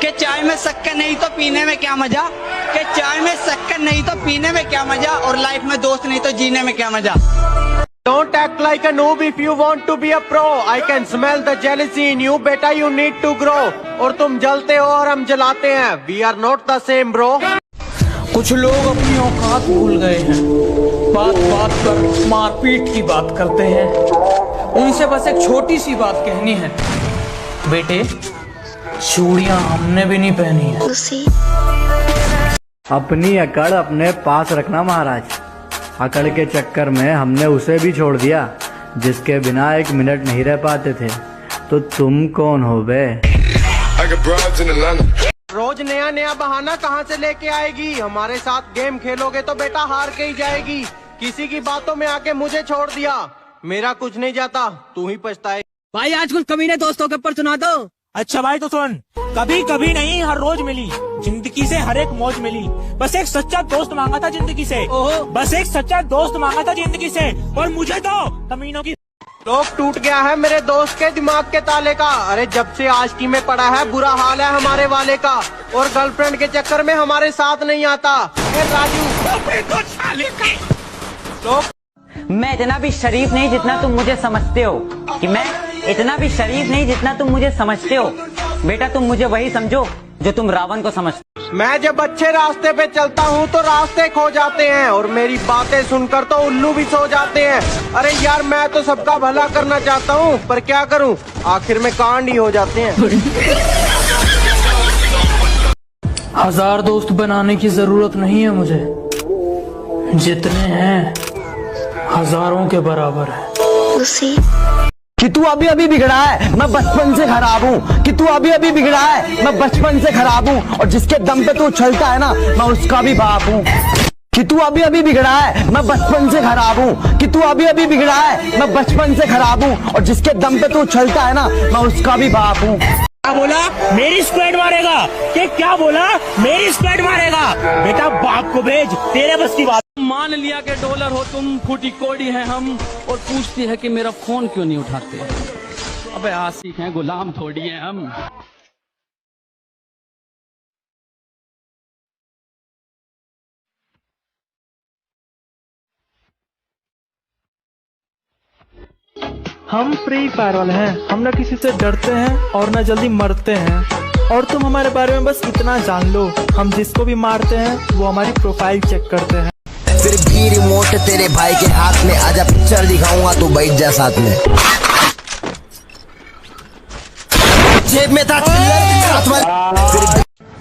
कि चाय में शक्कर नहीं तो पीने में क्या मजा, कि चाय में शक्कर नहीं तो पीने में क्या मजा, और लाइफ में दोस्त नहीं तो जीने में क्या मजा। Don't act like a noob if you want to be a pro. I can smell the jealousy in you, बेटा you need to grow. और तुम जलते हो और हम जलाते हैं. We are not the same bro. कुछ लोग अपनी औकात भूल गए हैं, बात बात पर मारपीट की बात करते हैं। उनसे बस एक छोटी सी बात कहनी है, बेटे चूड़ियां हमने भी नहीं पहनी है। अपनी अकड़ अपने पास रखना महाराज। अकड़ के चक्कर में हमने उसे भी छोड़ दिया जिसके बिना एक मिनट नहीं रह पाते थे। तो तुम कौन हो बे? रोज नया नया बहाना कहाँ से लेके आएगी? हमारे साथ गेम खेलोगे तो बेटा हार के ही जाएगी। किसी की बातों में आके मुझे छोड़ दिया, मेरा कुछ नहीं जाता, तू ही पछताए। भाई आज कुछ कमीने दोस्तों के ऊपर सुना दो। अच्छा भाई तो सुन, कभी कभी नहीं हर रोज मिली, जिंदगी से हर एक मौज मिली। बस एक सच्चा दोस्त मांगा था जिंदगी से, बस एक सच्चा दोस्त मांगा था जिंदगी से, और मुझे तो कमीनों की लोग टूट गया है मेरे दोस्त के दिमाग के ताले का। अरे जब से आशिकी में पड़ा है बुरा हाल है हमारे वाले का, और गर्लफ्रेंड के चक्कर में हमारे साथ नहीं आता। राजू मैं इतना भी शरीफ नहीं जितना तुम मुझे समझते हो, कि मैं इतना भी शरीफ नहीं जितना तुम मुझे समझते हो। बेटा तुम मुझे वही समझो जो तुम रावण को समझते हो। मैं जब अच्छे रास्ते पे चलता हूँ तो रास्ते खो जाते हैं, और मेरी बातें सुनकर तो उल्लू भी सो जाते हैं। अरे यार मैं तो सबका भला करना चाहता हूँ, पर क्या करूँ, आखिर में कांड ही हो जाते हैं। हजार दोस्त बनाने की जरूरत नहीं है मुझे, जितने हैं हजारों के बराबर है। कि तू अभी अभी बिगड़ा है, मैं बचपन से खराब हूँ। कि तू अभी अभी बिगड़ा है, मैं बचपन से खराब हूँ, और जिसके दम पे तू चलता है ना, मैं उसका भी बाप हूँ। कि तू अभी अभी बिगड़ा है, मैं बचपन से खराब हूँ। कि तू अभी अभी बिगड़ा है, मैं बचपन से खराब हूँ, और जिसके दम पे तू चलता है ना, मैं उसका भी बाप हूँ। क्या बोला? मेरी स्क्वाड मारेगा? कि क्या बोला? मेरी स्क्वाड मारेगा? बेटा बाप को भेज, तेरे बस की बात। मान लिया कि डॉलर हो तुम, फूटी कोड़ी है हम, और पूछती है कि मेरा फोन क्यों नहीं उठाते। अबे आशिक हैं, गुलाम थोड़ी हैं हम। हम फ्री फायर वाले हैं, हम न किसी से डरते हैं और न जल्दी मरते हैं। और तुम हमारे बारे में बस इतना जान लो, हम जिसको भी मारते हैं वो हमारी प्रोफाइल चेक करते हैं। फिर भी रिमोट तेरे भाई के हाथ में, आजा पिक्चर दिखाऊंगा तू बैठ जा साथ में। जेब में था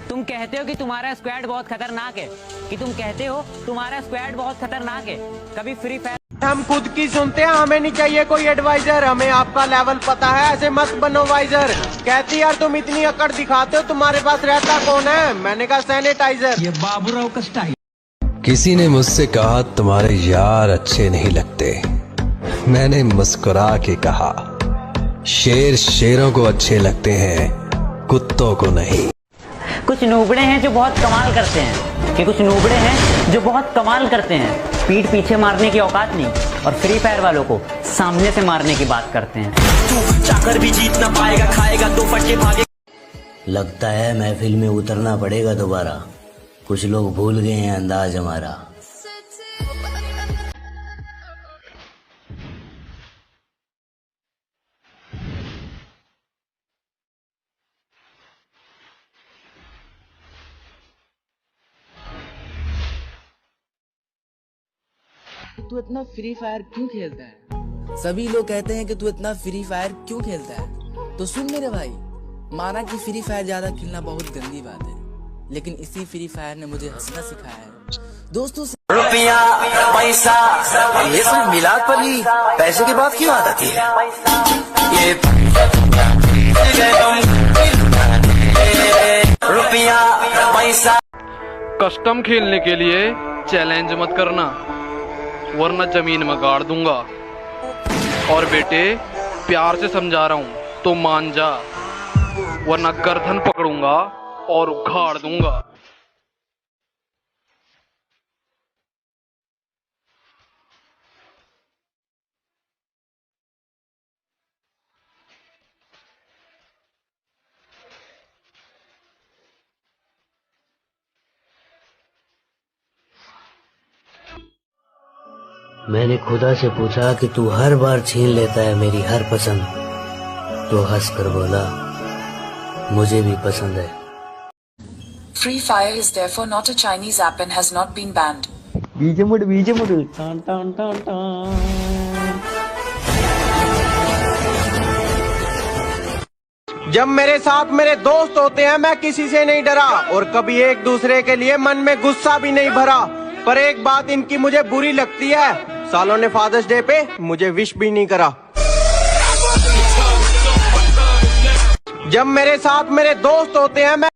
तुम कहते हो कि तुम्हारा स्क्वाड बहुत खतरनाक है, कि तुम कहते हो तुम्हारा स्क्वाड बहुत खतरनाक है। कभी फ्री फायर हम खुद की सुनते हैं, हमें नहीं चाहिए कोई एडवाइजर। हमें आपका लेवल पता है, ऐसे मत बनो वाइजर। कहती यार तुम इतनी अकड़ दिखाते हो, तुम्हारे पास रहता कौन है? मैंने कहा सैनिटाइजर। ये बाबूराव का स्टाइल। किसी ने मुझसे कहा तुम्हारे यार अच्छे नहीं लगते। मैंने मुस्कुरा के कहा शेर शेरों को अच्छे लगते हैं, कुत्तों को नहीं। कुछ नूबड़े हैं जो बहुत कमाल करते हैं, कि कुछ नूबड़े हैं जो बहुत कमाल करते हैं, पीठ पीछे मारने की औकात नहीं, और फ्री फायर वालों को सामने से मारने की बात करते हैं। तू चाकर भी जीत ना पाएगा, खाएगा तो फटके भागे। लगता है महफिल में उतरना पड़ेगा दोबारा, कुछ लोग भूल गए हैं अंदाज हमारा। तू इतना फ्री फायर क्यों खेलता है? सभी लोग कहते हैं कि तू इतना फ्री फायर क्यों खेलता है। तो सुन मेरे भाई, माना कि फ्री फायर ज्यादा खेलना बहुत गंदी बात है, लेकिन इसी फ्री फायर ने मुझे हंसना सिखाया है। दोस्तों से रुपया पैसा ये सब मिलाद पर ही पैसे की बात क्यों आती है? ये रुपया पैसा। कस्टम खेलने के लिए चैलेंज मत करना, वरना जमीन में गाड़ दूंगा। और बेटे प्यार से समझा रहा हूँ तो मान जा, वरना गर्दन पकड़ूंगा और उखाड़ दूंगा। मैंने खुदा से पूछा कि तू हर बार छीन लेता है मेरी हर पसंद, तो हंस कर बोला मुझे भी पसंद है। Free Fire is therefore not a Chinese app and has not been banned. जब मेरे साथ मेरे दोस्त होते हैं मैं किसी से नहीं डरा और कभी एक दूसरे के लिए मन में गुस्सा भी नहीं भरा। पर एक बात इनकी मुझे बुरी लगती है, सालों ने फादर्स डे पे मुझे विश भी नहीं करा। जब मेरे साथ मेरे दोस्त होते हैं मैं